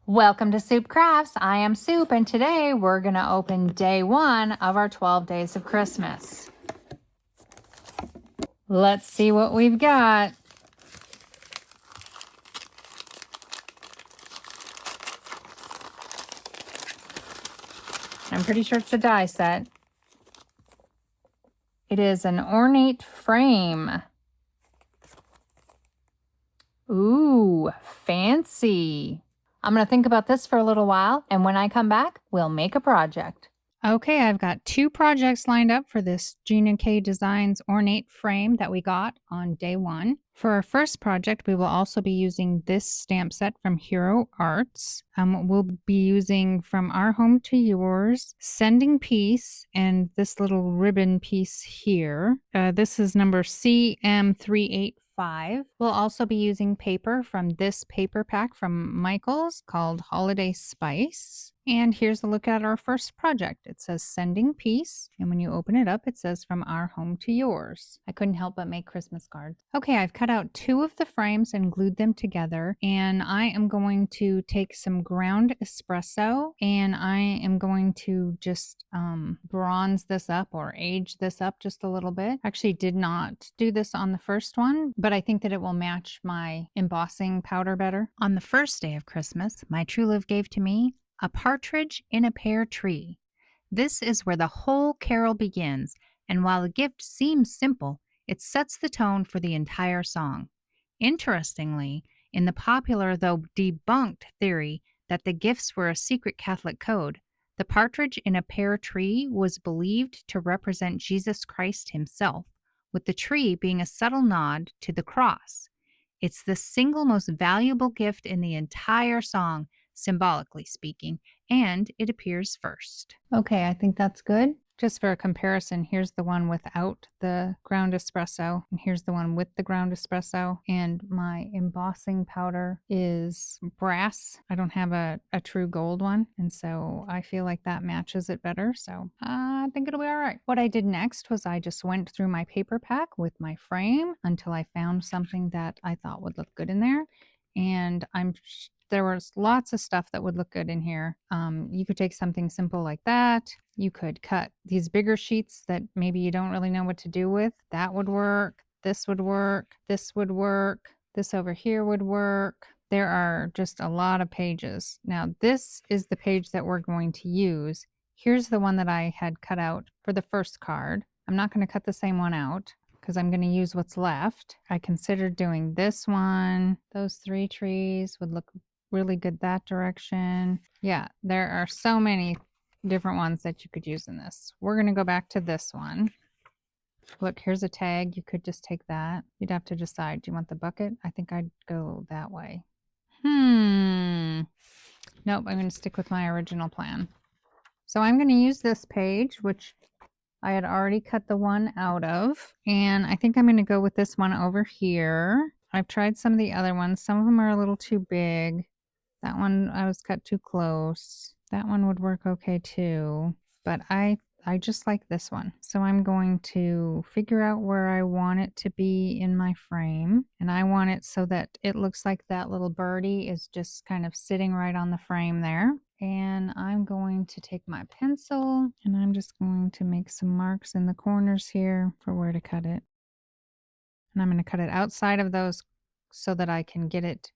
Welcome to Soup Crafts. I am Soup, and today we're going to open day 1 of our 12 days of Christmas. Let's see what we've got. I'm pretty sure it's a die set. It is an ornate frame. Ooh, fancy. I'm going to think about this for a little while, and when I come back, we'll make a project. Okay, I've got 2 projects lined up for this Gina K Designs ornate frame that we got on day 1. For our first project, we will also be using this stamp set from Hero Arts. We'll be using From Our Home to Yours, Sending Piece, and this little ribbon piece here. This is number CM385. We'll also be using paper from this paper pack from Michaels called Holiday Spice. And here's a look at our first project. It says Sending Piece, and when you open it up, it says From Our Home to Yours. I couldn't help but make Christmas cards. Okay, I've cut out 2 of the frames and glued them together, and I am going to take some ground espresso, and I am going to just bronze this up or age this up just a little bit. Actually did not do this on the first one, but I think that it will match my embossing powder better. On the first day of Christmas, my true love gave to me a partridge in a pear tree. This is where the whole carol begins, and while the gift seems simple, it sets the tone for the entire song. Interestingly, in the popular though debunked theory that the gifts were a secret Catholic code, the partridge in a pear tree was believed to represent Jesus Christ himself, with the tree being a subtle nod to the cross. It's the single most valuable gift in the entire song, symbolically speaking, and it appears first. Okay, I think that's good. Just for a comparison, here's the one without the ground espresso, and here's the one with the ground espresso, and my embossing powder is brass. I don't have a true gold one, and so I feel like that matches it better, so I think it'll be all right. What I did next was I just went through my paper pack with my frame until I found something that I thought would look good in there, and there was lots of stuff that would look good in here. You could take something simple like that. You could cut these bigger sheets that maybe you don't really know what to do with. That would work. This would work. This would work. This over here would work. There are just a lot of pages. Now, this is the page that we're going to use. Here's the one that I had cut out for the first card. I'm not going to cut the same one out because I'm going to use what's left. I considered doing this one. Those 3 trees would look really good that direction. Yeah, there are so many different ones that you could use in this. We're going to go back to this one. Look, here's a tag. You could just take that. You'd have to decide. Do you want the bucket? I think I'd go that way. Nope, I'm going to stick with my original plan. So I'm going to use this page, which I had already cut the one out of. And I think I'm going to go with this one over here. I've tried some of the other ones. Some of them are a little too big. That one I was cut too close. That one would work okay too, but I just like this one. So I'm going to figure out where I want it to be in my frame, and I want it so that it looks like that little birdie is just kind of sitting right on the frame there. And I'm going to take my pencil and I'm just going to make some marks in the corners here for where to cut it. And I'm going to cut it outside of those so that I can get it,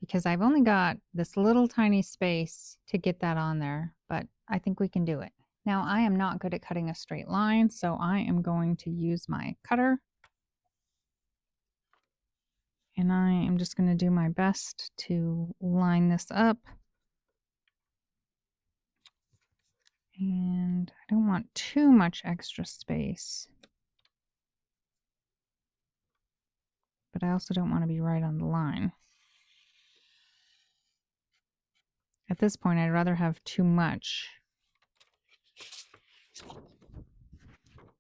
because I've only got this little tiny space to get that on there, but I think we can do it. Now, I am not good at cutting a straight line, so I am going to use my cutter. And I am just going to do my best to line this up. And I don't want too much extra space, but I also don't want to be right on the line. At this point, I'd rather have too much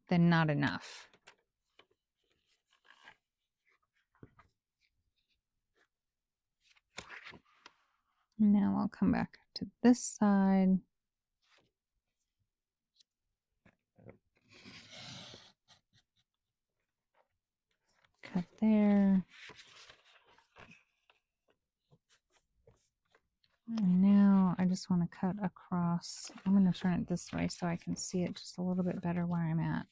than not enough. Now I'll come back to this side. Cut there. And just want to cut across. I'm going to turn it this way so I can see it just a little bit better where I'm at.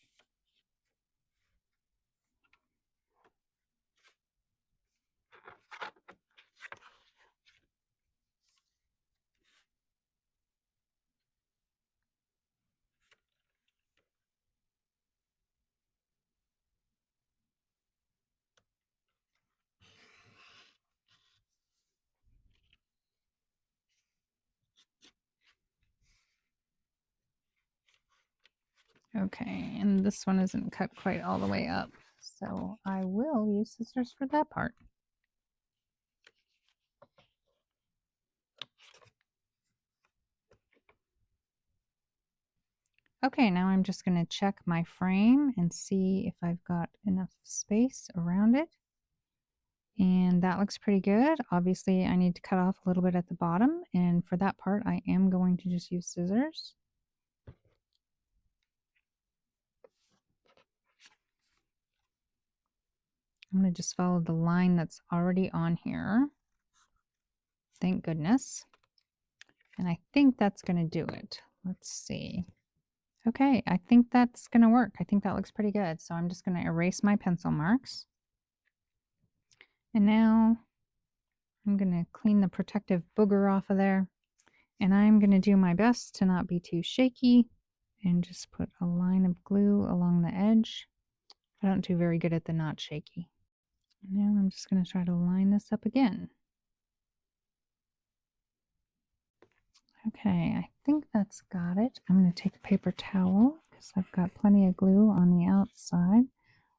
Okay, and this one isn't cut quite all the way up, so I will use scissors for that part. Okay, now I'm just going to check my frame and see if I've got enough space around it. And that looks pretty good. Obviously, I need to cut off a little bit at the bottom, and for that part, I am going to just use scissors. I'm going to just follow the line that's already on here. Thank goodness. And I think that's going to do it. Let's see. Okay, I think that's going to work. I think that looks pretty good. So I'm just going to erase my pencil marks. And now I'm going to clean the protective booger off of there. And I'm going to do my best to not be too shaky and just put a line of glue along the edge. I don't do very good at the not shaky. Now I'm just going to try to line this up again. Okay, I think that's got it. I'm going to take a paper towel because I've got plenty of glue on the outside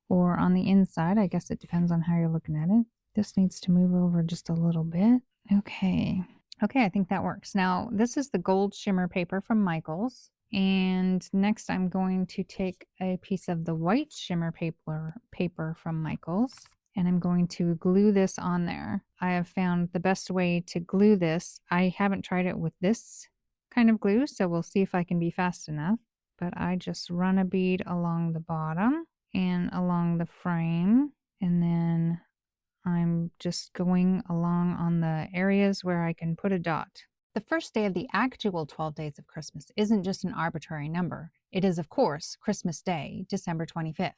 or on the inside. I guess it depends on how you're looking at it. This needs to move over just a little bit. Okay, I think that works. Now, this is the gold shimmer paper from Michaels. And next I'm going to take a piece of the white shimmer paper from Michaels. And I'm going to glue this on there. I have found the best way to glue this. I haven't tried it with this kind of glue, so we'll see if I can be fast enough. But I just run a bead along the bottom and along the frame, and then I'm just going along on the areas where I can put a dot. The first day of the actual 12 days of Christmas isn't just an arbitrary number. It is, of course, Christmas Day, December 25th.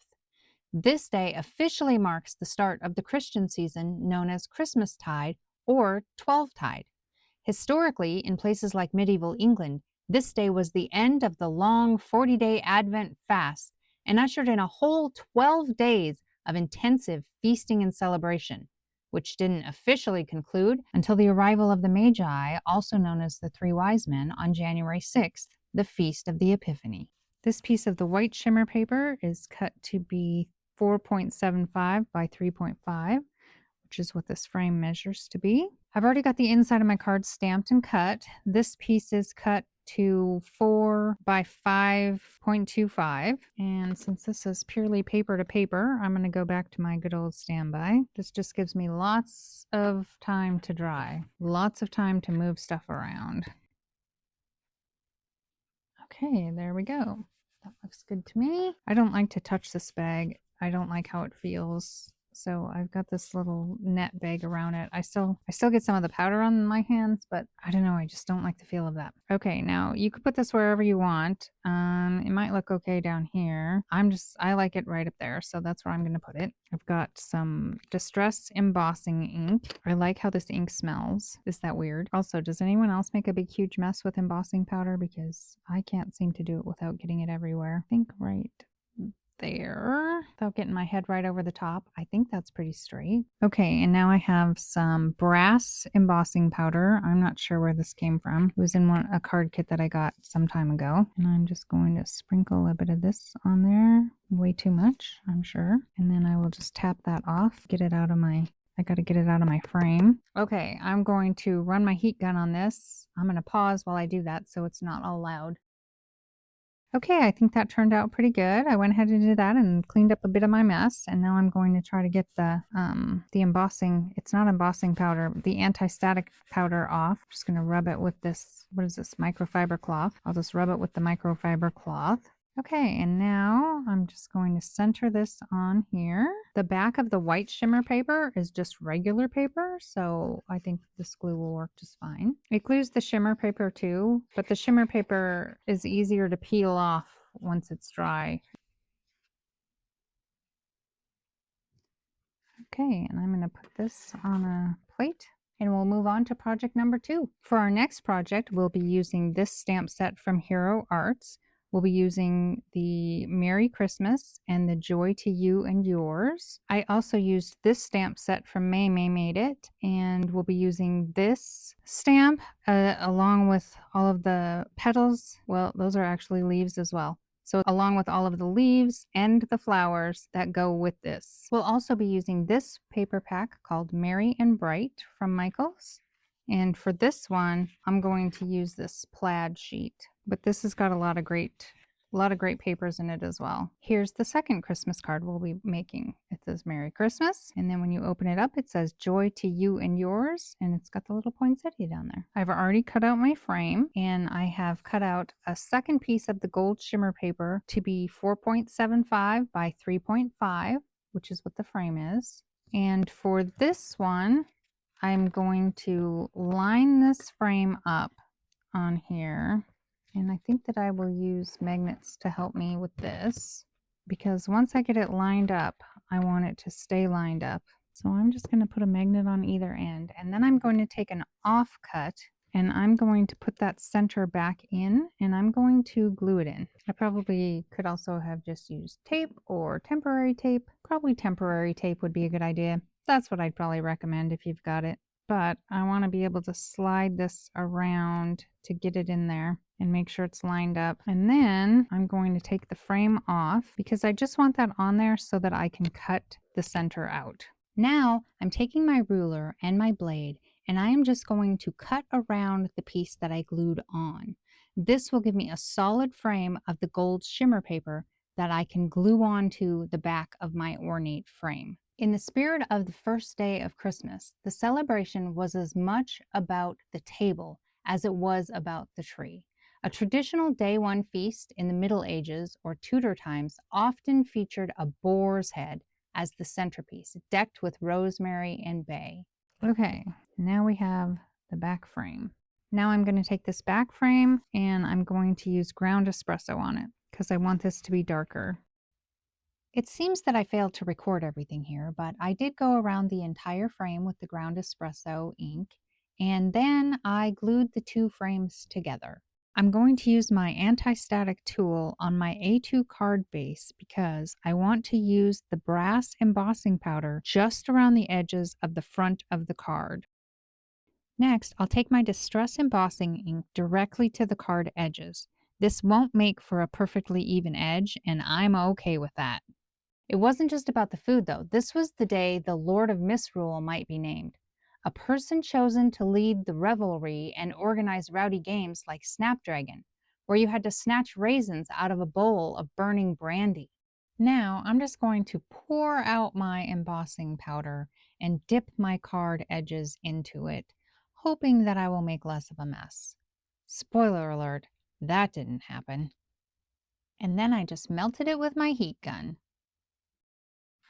This day officially marks the start of the Christian season known as Christmastide or Twelvetide. Historically, in places like medieval England, this day was the end of the long 40-day Advent fast and ushered in a whole 12 days of intensive feasting and celebration, which didn't officially conclude until the arrival of the Magi, also known as the Three Wise Men, on January 6th, the Feast of the Epiphany. This piece of the white shimmer paper is cut to be 4.75 by 3.5, which is what this frame measures to be. I've already got the inside of my card stamped and cut. This piece is cut to 4 by 5.25. And since this is purely paper to paper, I'm going to go back to my good old standby. This just gives me lots of time to dry, lots of time to move stuff around. Okay, there we go. That looks good to me. I don't like to touch this bag. I don't like how it feels. So I've got this little net bag around it. I still get some of the powder on my hands, but I don't know. I just don't like the feel of that. Okay, now you could put this wherever you want. It might look okay down here. I like it right up there, so that's where I'm going to put it. I've got some Distress embossing ink. I like how this ink smells. Is that weird? Also, does anyone else make a big huge mess with embossing powder? Because I can't seem to do it without getting it everywhere. I think right there without getting my head right over the top. I think that's pretty straight. Okay, and now I have some brass embossing powder. I'm not sure where this came from. It was in a card kit that I got some time ago. And I'm just going to sprinkle a bit of this on there. Way too much, I'm sure. And then I will just tap that off, get it out of my I got to get it out of my frame. Okay, I'm going to run my heat gun on this. I'm going to pause while I do that so it's not all loud. Okay, I think that turned out pretty good. I went ahead and did that and cleaned up a bit of my mess. And now I'm going to try to get the embossing, it's not embossing powder, the anti-static powder off. I'm just going to rub it with this, what is this, microfiber cloth. I'll just rub it with the microfiber cloth. Okay, and now I'm just going to center this on here. The back of the white shimmer paper is just regular paper, so I think this glue will work just fine. It glues the shimmer paper too, but the shimmer paper is easier to peel off once it's dry. Okay, and I'm going to put this on a plate. And we'll move on to project number 2. For our next project, we'll be using this stamp set from Hero Arts. We'll be using the Merry Christmas and the Joy to You and Yours. I also used this stamp set from May Made It, and we'll be using this stamp along with all of the petals. Well, those are actually leaves as well. So along with all of the leaves and the flowers that go with this. We'll also be using this paper pack called Merry and Bright from Michaels. And for this one, I'm going to use this plaid sheet. But this has got a lot of great papers in it as well. Here's the second Christmas card we'll be making. It says Merry Christmas, and then when you open it up, it says Joy to You and Yours, and it's got the little poinsettia down there. I've already cut out my frame, and I have cut out a second piece of the gold shimmer paper to be 4.75 by 3.5, which is what the frame is. And for this one, I'm going to line this frame up on here. And I think that I will use magnets to help me with this, because once I get it lined up, I want it to stay lined up. So I'm just going to put a magnet on either end, and then I'm going to take an offcut and I'm going to put that center back in, and I'm going to glue it in. I probably could also have just used tape or temporary tape. Probably temporary tape would be a good idea. That's what I'd probably recommend if you've got it. But I want to be able to slide this around to get it in there and make sure it's lined up. And then I'm going to take the frame off because I just want that on there so that I can cut the center out. Now I'm taking my ruler and my blade, and I am just going to cut around the piece that I glued on. This will give me a solid frame of the gold shimmer paper that I can glue onto the back of my ornate frame. In the spirit of the first day of Christmas, the celebration was as much about the table as it was about the tree. A traditional day one feast in the Middle Ages or Tudor times often featured a boar's head as the centerpiece, decked with rosemary and bay. Okay, now we have the back frame. Now I'm going to take this back frame and I'm going to use ground espresso on it because I want this to be darker. It seems that I failed to record everything here, but I did go around the entire frame with the ground espresso ink, and then I glued the two frames together. I'm going to use my anti-static tool on my A2 card base because I want to use the brass embossing powder just around the edges of the front of the card. Next, I'll take my distress embossing ink directly to the card edges. This won't make for a perfectly even edge, and I'm okay with that. It wasn't just about the food, though. This was the day the Lord of Misrule might be named. A person chosen to lead the revelry and organize rowdy games like Snapdragon, where you had to snatch raisins out of a bowl of burning brandy. Now, I'm just going to pour out my embossing powder and dip my card edges into it, hoping that I will make less of a mess. Spoiler alert, that didn't happen. And then I just melted it with my heat gun.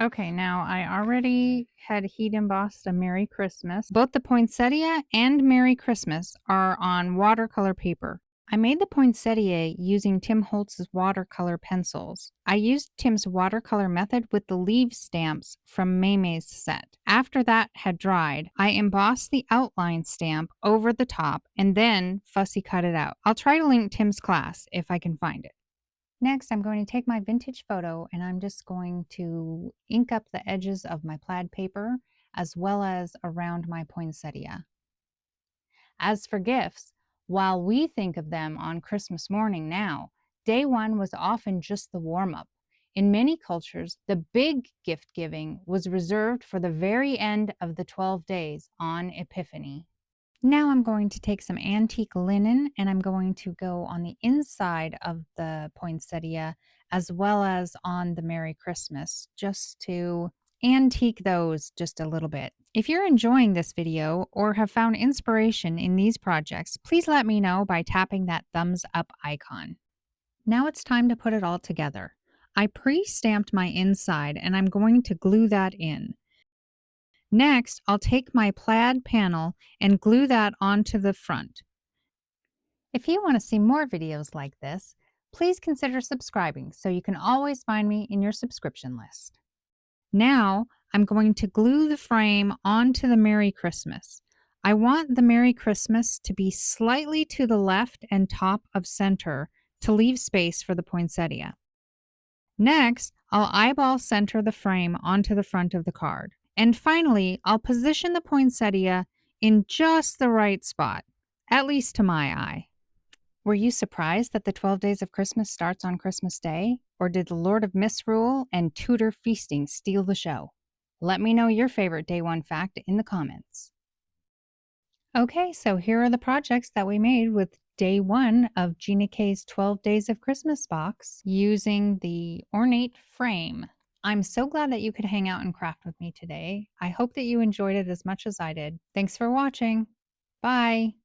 Okay, now I already had heat embossed a Merry Christmas. Both the poinsettia and Merry Christmas are on watercolor paper. I made the poinsettia using Tim Holtz's watercolor pencils. I used Tim's watercolor method with the leaf stamps from May's set. After that had dried, I embossed the outline stamp over the top and then fussy cut it out. I'll try to link Tim's class if I can find it. Next, I'm going to take my vintage photo and I'm just going to ink up the edges of my plaid paper as well as around my poinsettia. As for gifts, while we think of them on Christmas morning now, day one was often just the warm-up. In many cultures, the big gift giving was reserved for the very end of the 12 days on Epiphany. Now I'm going to take some antique linen and I'm going to go on the inside of the poinsettia as well as on the Merry Christmas, just to antique those just a little bit. If you're enjoying this video or have found inspiration in these projects, please let me know by tapping that thumbs up icon. Now it's time to put it all together. I pre-stamped my inside and I'm going to glue that in. Next, I'll take my plaid panel and glue that onto the front. If you want to see more videos like this, please consider subscribing so you can always find me in your subscription list. Now, I'm going to glue the frame onto the Merry Christmas. I want the Merry Christmas to be slightly to the left and top of center to leave space for the poinsettia. Next, I'll eyeball center the frame onto the front of the card. And finally, I'll position the poinsettia in just the right spot, at least to my eye. Were you surprised that the 12 Days of Christmas starts on Christmas Day? Or did the Lord of Misrule and Tudor feasting steal the show? Let me know your favorite Day 1 fact in the comments. Okay, so here are the projects that we made with Day 1 of Gina K's 12 Days of Christmas box using the Ornate frame. I'm so glad that you could hang out and craft with me today. I hope that you enjoyed it as much as I did. Thanks for watching. Bye.